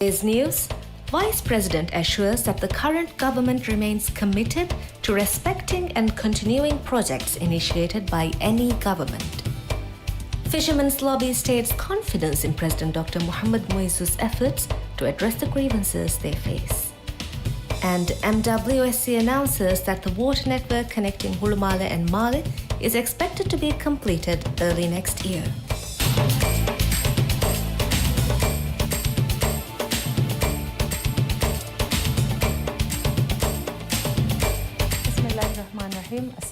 Today's news, Vice President assures that the current government remains committed to respecting and continuing projects initiated by any government. Fishermen's lobby states confidence in President Dr. Mohamed Moizu's efforts to address the grievances they face. And MWSC announces that the water network connecting Hulumale and Male is expected to be completed early next year.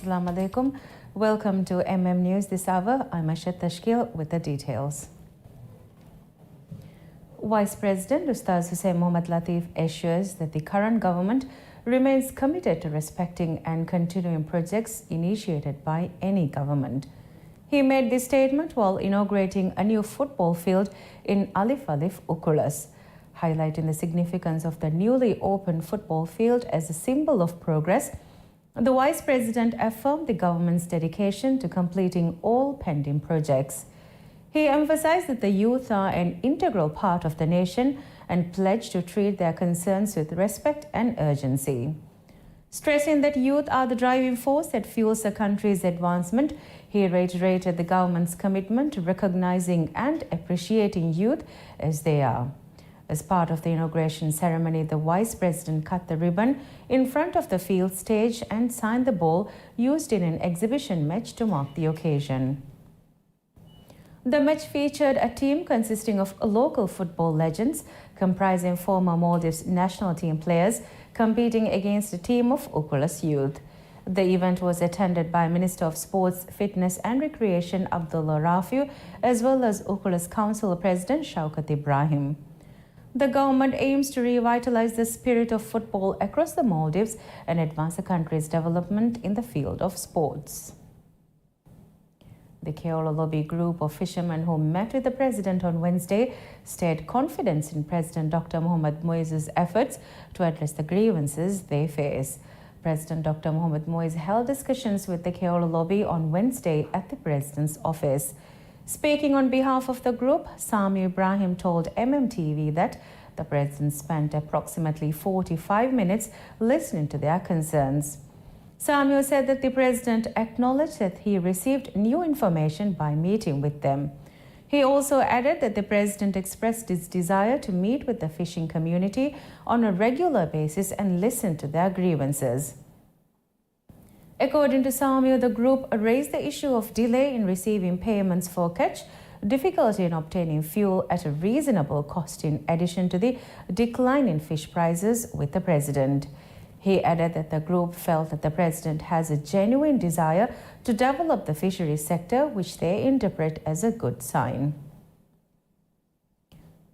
Assalamu alaikum. Welcome to News this hour. I'm Ashad Tashkil with the details. Vice President Ustaz Hussain Mohamed Latif assures that the current government remains committed to respecting and continuing projects initiated by any government. He made this statement while inaugurating a new football field in Alif Alif Ukulas, highlighting the significance of the newly opened football field as a symbol of progress. The Vice President affirmed the government's dedication to completing all pending projects. He emphasized that the youth are an integral part of the nation and pledged to treat their concerns with respect and urgency. Stressing that youth are the driving force that fuels the country's advancement, he reiterated the government's commitment to recognizing and appreciating youth as they are. As part of the inauguration ceremony, the Vice President cut the ribbon in front of the field stage and signed the ball used in an exhibition match to mark the occasion. The match featured a team consisting of local football legends, comprising former Maldives national team players, competing against a team of Ukulas youth. The event was attended by Minister of Sports, Fitness and Recreation Abdullah Rafiu, as well as Ukulas Council President Shaukat Ibrahim. The government aims to revitalize the spirit of football across the Maldives and advance the country's development in the field of sports. The Keola Lobby group of fishermen who met with the president on Wednesday stated confidence in President Dr. Mohamed Moizu's efforts to address the grievances they face. President Dr. Mohamed Moiz held discussions with the Keola Lobby on Wednesday at the president's office. Speaking on behalf of the group, Sami Ibrahim told MMTV that the president spent approximately 45 minutes listening to their concerns. Samuel said that the president acknowledged that he received new information by meeting with them. He also added that the president expressed his desire to meet with the fishing community on a regular basis and listen to their grievances. According to Samuel, the group raised the issue of delay in receiving payments for catch, difficulty in obtaining fuel at a reasonable cost in addition to the decline in fish prices with the president. He added that the group felt that the president has a genuine desire to develop the fisheries sector, which they interpret as a good sign.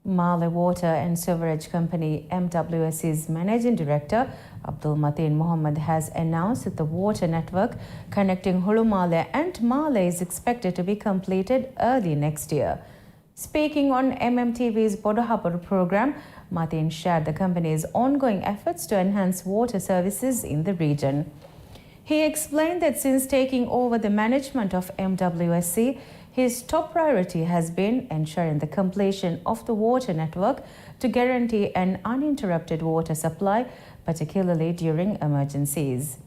Male Water and Sewerage Company MWSC's Managing Director Abdul Mateen Mohammed has announced that the water network connecting Hulumale and Male is expected to be completed early next year. Speaking on MMTV's Bodohabur program, Mateen shared the company's ongoing efforts to enhance water services in the region. He explained that since taking over the management of MWSC, his top priority has been ensuring the completion of the water network to guarantee an uninterrupted water supply, particularly during emergencies.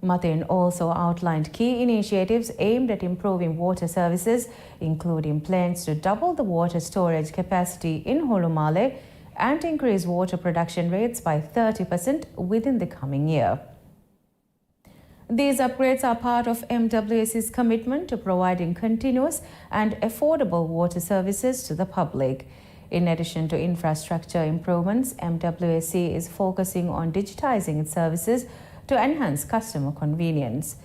Mateen also outlined key initiatives aimed at improving water services, including plans to double the water storage capacity in Hulumale and increase water production rates by 30% within the coming year. These upgrades are part of MWSC's commitment to providing continuous and affordable water services to the public. In addition to infrastructure improvements, MWSC is focusing on digitizing its services to enhance customer convenience.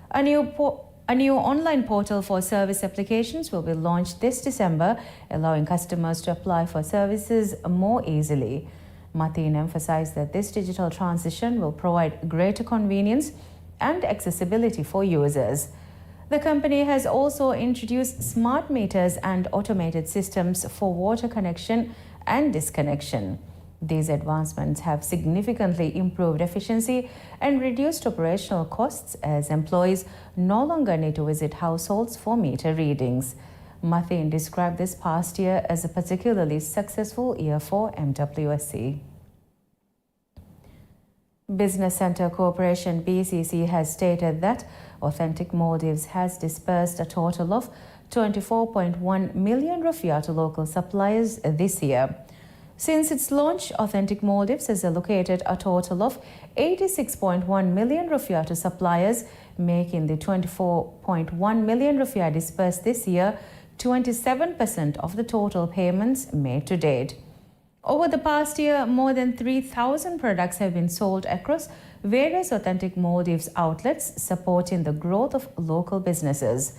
A new online portal for service applications will be launched this December, allowing customers to apply for services more easily. Mateen emphasized that this digital transition will provide greater convenience and accessibility for users. The company has also introduced smart meters and automated systems for water connection and disconnection. These advancements have significantly improved efficiency and reduced operational costs as employees no longer need to visit households for meter readings. Mathin described this past year as a particularly successful year for MWSC. Business Centre Corporation BCC has stated that Authentic Maldives has disbursed a total of 24.1 million rupiah to local suppliers this year. Since its launch, Authentic Maldives has allocated a total of 86.1 million rupiah to suppliers, making the 24.1 million rupiah disbursed this year 27% of the total payments made to date. Over the past year, more than 3,000 products have been sold across various Authentic Maldives outlets, supporting the growth of local businesses.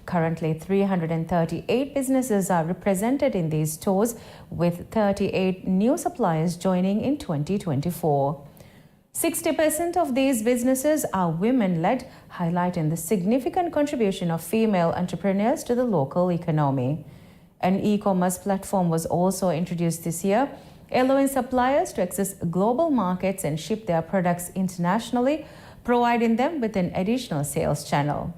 Currently, 338 businesses are represented in these stores, with 38 new suppliers joining in 2024. 60% of these businesses are women-led, highlighting the significant contribution of female entrepreneurs to the local economy. An e-commerce platform was also introduced this year, allowing suppliers to access global markets and ship their products internationally, providing them with an additional sales channel.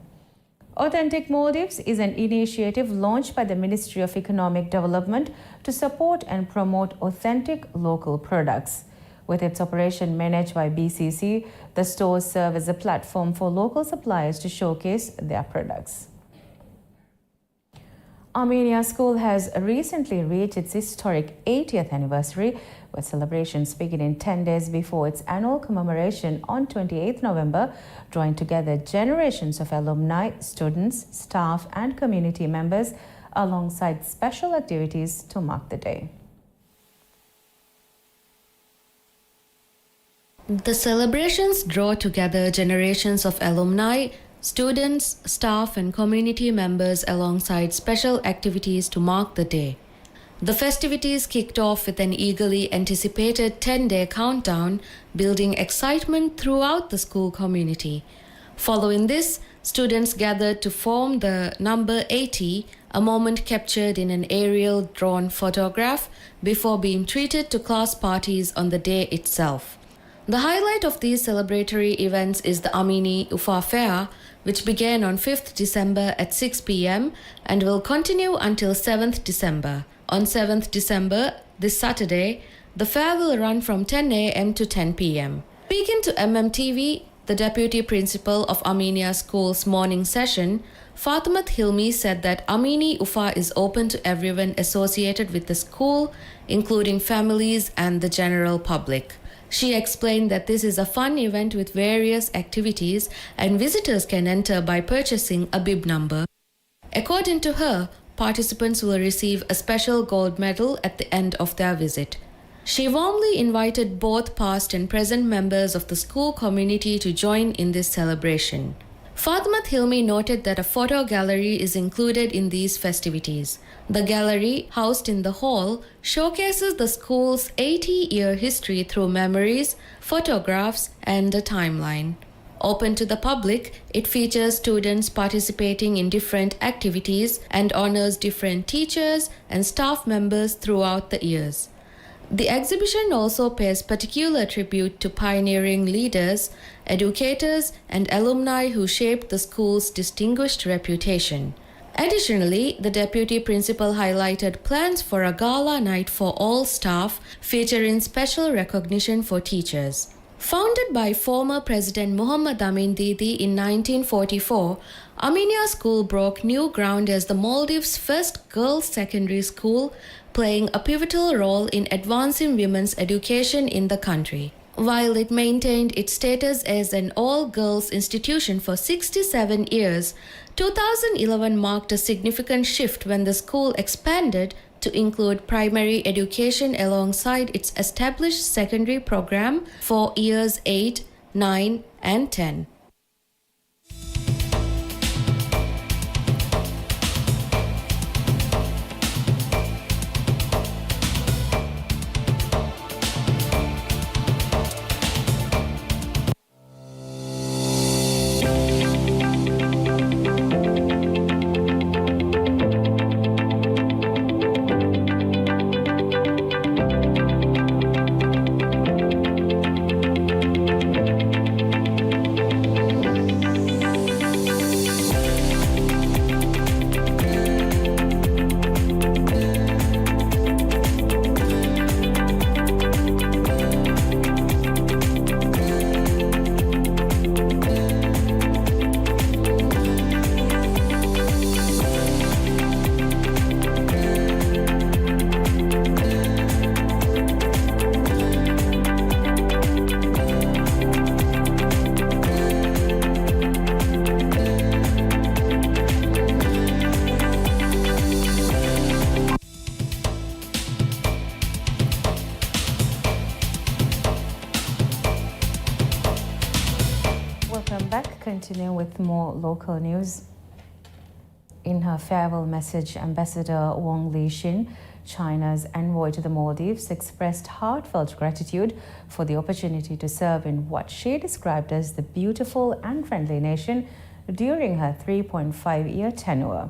Authentic Maldives is an initiative launched by the Ministry of Economic Development to support and promote authentic local products. With its operation managed by BCC, the stores serve as a platform for local suppliers to showcase their products. Armenia School has recently reached its historic 80th anniversary, with celebrations beginning 10 days before its annual commemoration on 28 November, drawing together generations of alumni, students, staff and community members alongside special activities to mark the day. The celebrations draw together generations of alumni, students, staff and community members alongside special activities to mark the day. The festivities kicked off with an eagerly anticipated 10-day countdown, building excitement throughout the school community. Following this, students gathered to form the number 80, a moment captured in an aerial drawn photograph before being treated to class parties on the day itself. The highlight of these celebratory events is the Amini Ufa Fair, which began on 5th December at 6 p.m. and will continue until 7th December. On 7th December, this Saturday, the fair will run from 10 a.m. to 10 p.m. Speaking to MMTV, the Deputy Principal of Armenia School's morning session, Fatimat Hilmi said that Amini Ufa is open to everyone associated with the school, including families and the general public. She explained that this is a fun event with various activities and visitors can enter by purchasing a bib number. According to her, participants will receive a special gold medal at the end of their visit. She warmly invited both past and present members of the school community to join in this celebration. Fatimat Hilmi noted that a photo gallery is included in these festivities. The gallery, housed in the hall, showcases the school's 80-year history through memories, photographs, and a timeline. Open to the public, it features students participating in different activities and honors different teachers and staff members throughout the years. The exhibition also pays particular tribute to pioneering leaders, educators, and alumni who shaped the school's distinguished reputation. Additionally, the Deputy Principal highlighted plans for a gala night for all staff, featuring special recognition for teachers. Founded by former President Muhammad Amin Didi in 1944, Armenia School broke new ground as the Maldives' first girls' secondary school, playing a pivotal role in advancing women's education in the country. While it maintained its status as an all-girls institution for 67 years, 2011 marked a significant shift when the school expanded to include primary education alongside its established secondary program for years 8, 9, and 10. continue with more local news. In her farewell message, Ambassador Wong Li-shin, China's envoy to the Maldives, expressed heartfelt gratitude for the opportunity to serve in what she described as the beautiful and friendly nation during her 3.5-year tenure.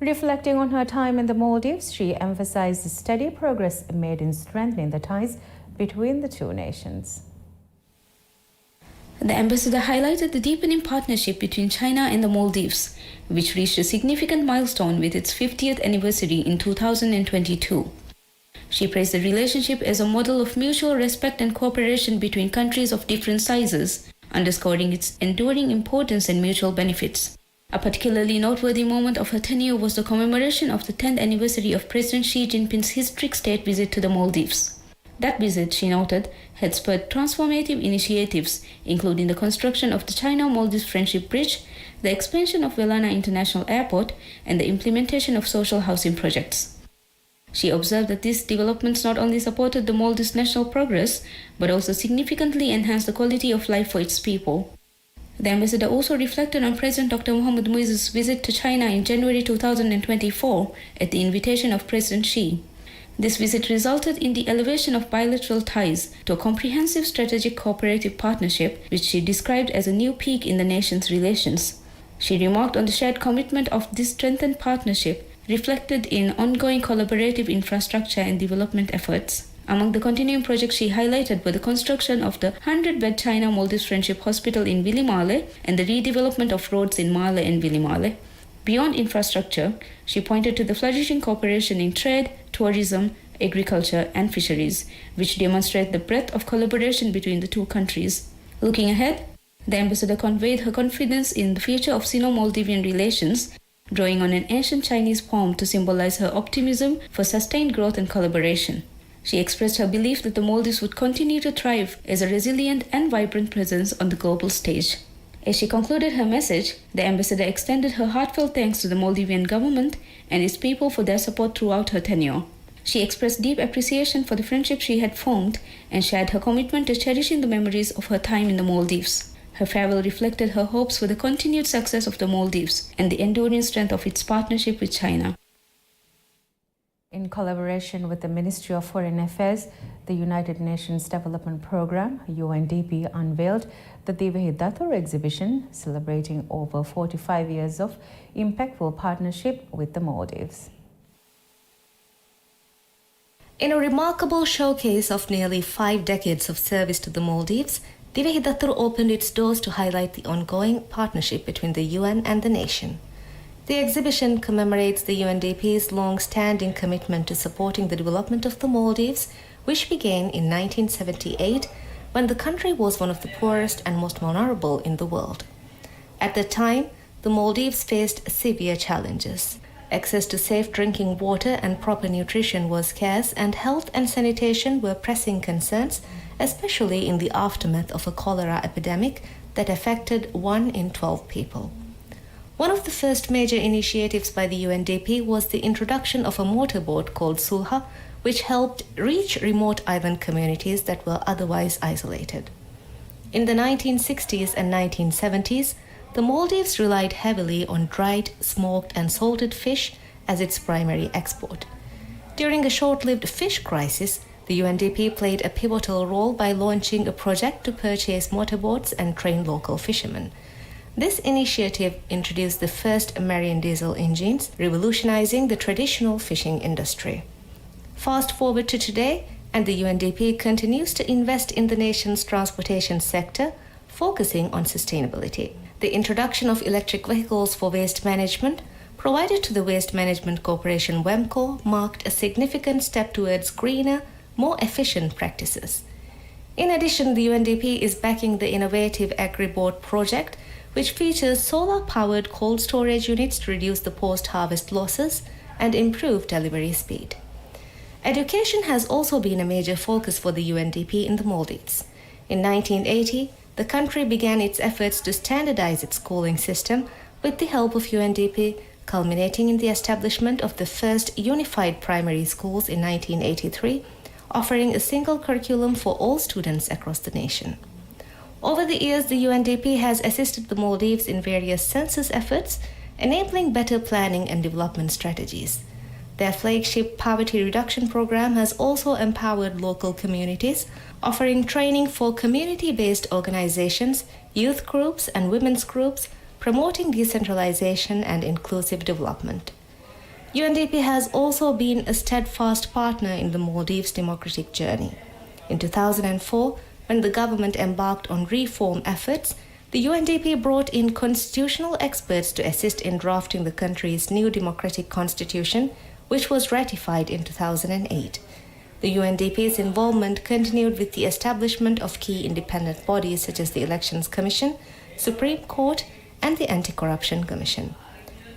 Reflecting on her time in the Maldives, she emphasized the steady progress made in strengthening the ties between the two nations. The ambassador highlighted the deepening partnership between China and the Maldives, which reached a significant milestone with its 50th anniversary in 2022. She praised the relationship as a model of mutual respect and cooperation between countries of different sizes, underscoring its enduring importance and mutual benefits. A particularly noteworthy moment of her tenure was the commemoration of the 10th anniversary of President Xi Jinping's historic state visit to the Maldives. That visit, she noted, had spurred transformative initiatives, including the construction of the China-Maldives Friendship Bridge, the expansion of Velana International Airport, and the implementation of social housing projects. She observed that these developments not only supported the Maldives' national progress, but also significantly enhanced the quality of life for its people. The ambassador also reflected on President Dr. Mohamed Muizzu's visit to China in January 2024 at the invitation of President Xi. This visit resulted in the elevation of bilateral ties to a comprehensive strategic cooperative partnership, which she described as a new peak in the nation's relations. She remarked on the shared commitment of this strengthened partnership, reflected in ongoing collaborative infrastructure and development efforts. Among the continuing projects she highlighted were the construction of the 100-bed China-Maldives Friendship Hospital in Vilimale and the redevelopment of roads in Male and Vilimale. Beyond infrastructure, she pointed to the flourishing cooperation in trade, tourism, agriculture, and fisheries, which demonstrate the breadth of collaboration between the two countries. Looking ahead, the ambassador conveyed her confidence in the future of Sino-Maldivian relations, drawing on an ancient Chinese poem to symbolize her optimism for sustained growth and collaboration. She expressed her belief that the Maldives would continue to thrive as a resilient and vibrant presence on the global stage. As she concluded her message, the ambassador extended her heartfelt thanks to the Maldivian government and its people for their support throughout her tenure. She expressed deep appreciation for the friendship she had formed and shared her commitment to cherishing the memories of her time in the Maldives. Her farewell reflected her hopes for the continued success of the Maldives and the enduring strength of its partnership with China. In collaboration with the Ministry of Foreign Affairs, the United Nations Development Programme, UNDP, unveiled the Divyahi Datur exhibition, celebrating over 45 years of impactful partnership with the Maldives. In a remarkable showcase of nearly 5 decades of service to the Maldives, Divyahi Datur opened its doors to highlight the ongoing partnership between the UN and the nation. The exhibition commemorates the UNDP's long-standing commitment to supporting the development of the Maldives, which began in 1978 when the country was one of the poorest and most vulnerable in the world. At the time, the Maldives faced severe challenges. Access to safe drinking water and proper nutrition was scarce, and health and sanitation were pressing concerns, especially in the aftermath of a cholera epidemic that affected 1 in 12 people. One of the first major initiatives by the UNDP was the introduction of a motorboat called Sulha, which helped reach remote island communities that were otherwise isolated. In the 1960s and 1970s, the Maldives relied heavily on dried, smoked, and salted fish as its primary export. During a short-lived fish crisis, the UNDP played a pivotal role by launching a project to purchase motorboats and train local fishermen. This initiative introduced the first marine diesel engines, revolutionizing the traditional fishing industry. Fast forward to today, and the UNDP continues to invest in the nation's transportation sector, focusing on sustainability. The introduction of electric vehicles for waste management, provided to the Waste Management Corporation WEMCO, marked a significant step towards greener, more efficient practices. In addition, the UNDP is backing the innovative AgriBoat project, which features solar-powered cold storage units to reduce the post-harvest losses and improve delivery speed. Education has also been a major focus for the UNDP in the Maldives. In 1980, the country began its efforts to standardize its schooling system with the help of UNDP, culminating in the establishment of the first unified primary schools in 1983, offering a single curriculum for all students across the nation. Over the years, the UNDP has assisted the Maldives in various census efforts, enabling better planning and development strategies. Their flagship poverty reduction program has also empowered local communities, offering training for community-based organizations, youth groups, and women's groups, promoting decentralization and inclusive development. UNDP has also been a steadfast partner in the Maldives' democratic journey. In 2004, when the government embarked on reform efforts, the UNDP brought in constitutional experts to assist in drafting the country's new democratic constitution, which was ratified in 2008. The UNDP's involvement continued with the establishment of key independent bodies such as the Elections Commission, Supreme Court, and the Anti-Corruption Commission.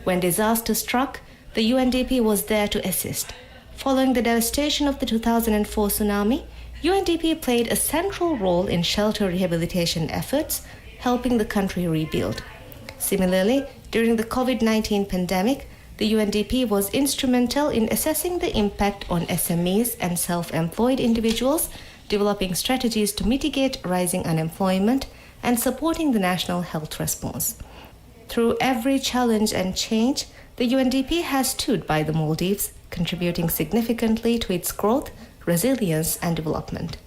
When disaster struck, the UNDP was there to assist. Following the devastation of the 2004 tsunami, UNDP played a central role in shelter rehabilitation efforts, helping the country rebuild. Similarly, during the COVID-19 pandemic, the UNDP was instrumental in assessing the impact on SMEs and self-employed individuals, developing strategies to mitigate rising unemployment, and supporting the national health response. Through every challenge and change, the UNDP has stood by the Maldives, contributing significantly to its growth, resilience, and development.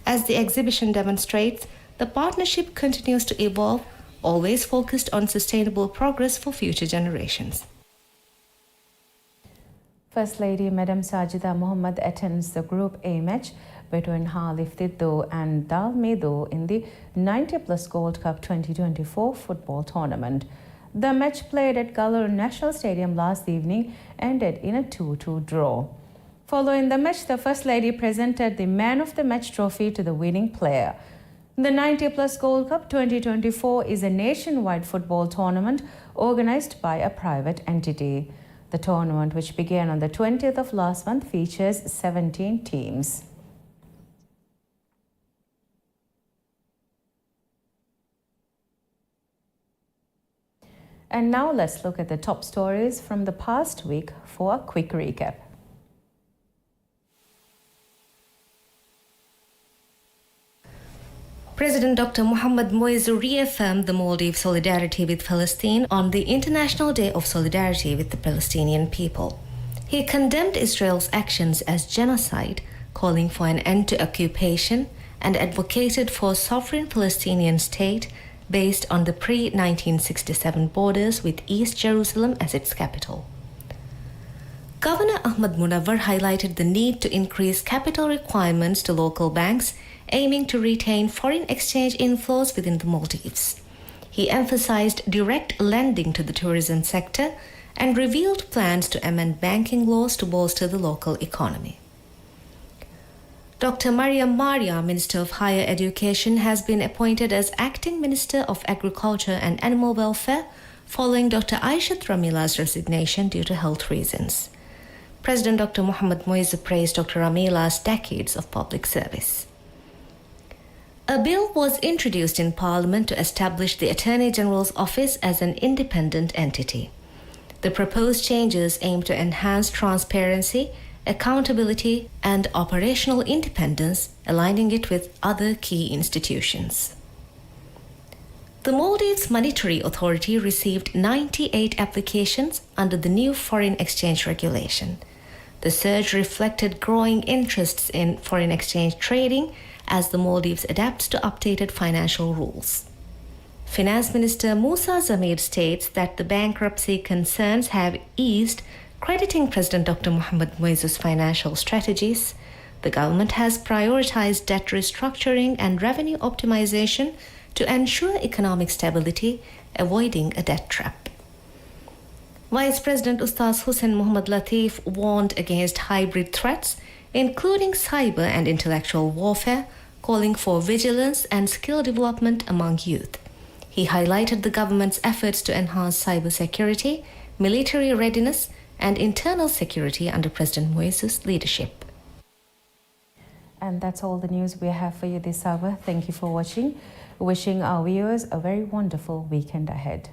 As the exhibition demonstrates, the partnership continues to evolve, always focused on sustainable progress for future generations. First Lady Madam Sajida Mohammed attends the Group A match between Halif Tiddo and Dalmedo in the 90+ Gold Cup 2024 football tournament. The match played at Galur National Stadium last evening ended in a 2-2 draw. Following the match, the First Lady presented the Man of the Match trophy to the winning player. The 90+ Gold Cup 2024 is a nationwide football tournament organized by a private entity. The tournament, which began on the 20th of last month, features 17 teams. And now let's look at the top stories from the past week for a quick recap. President Dr. Mohamed Moizu reaffirmed the Maldives' solidarity with Palestine on the International Day of Solidarity with the Palestinian people. He condemned Israel's actions as genocide, calling for an end to occupation, and advocated for a sovereign Palestinian state based on the pre-1967 borders with East Jerusalem as its capital. Governor Ahmad Munawar highlighted the need to increase capital requirements to local banks, aiming to retain foreign exchange inflows within the Maldives. He emphasized direct lending to the tourism sector and revealed plans to amend banking laws to bolster the local economy. Dr. Mariam Maria, Minister of Higher Education, has been appointed as Acting Minister of Agriculture and Animal Welfare following Dr. Aishat Ramila's resignation due to health reasons. President Dr. Mohamed Moizu praised Dr. Ramila's decades of public service. A bill was introduced in Parliament to establish the Attorney General's Office as an independent entity. The proposed changes aim to enhance transparency, accountability, and operational independence, aligning it with other key institutions. The Maldives Monetary Authority received 98 applications under the new foreign exchange regulation. The surge reflected growing interests in foreign exchange trading as the Maldives adapts to updated financial rules. Finance Minister Musa Zamir states that the bankruptcy concerns have eased, crediting President Dr. Mohamed Moizu's financial strategies. The government has prioritized debt restructuring and revenue optimization to ensure economic stability, avoiding a debt trap. Vice President Ustaz Hussein Mohamed Latif warned against hybrid threats, including cyber and intellectual warfare, calling for vigilance and skill development among youth. He highlighted the government's efforts to enhance cybersecurity, military readiness, and internal security under President Moizu's leadership. And that's all the news we have for you this hour. Thank you for watching. Wishing our viewers a very wonderful weekend ahead.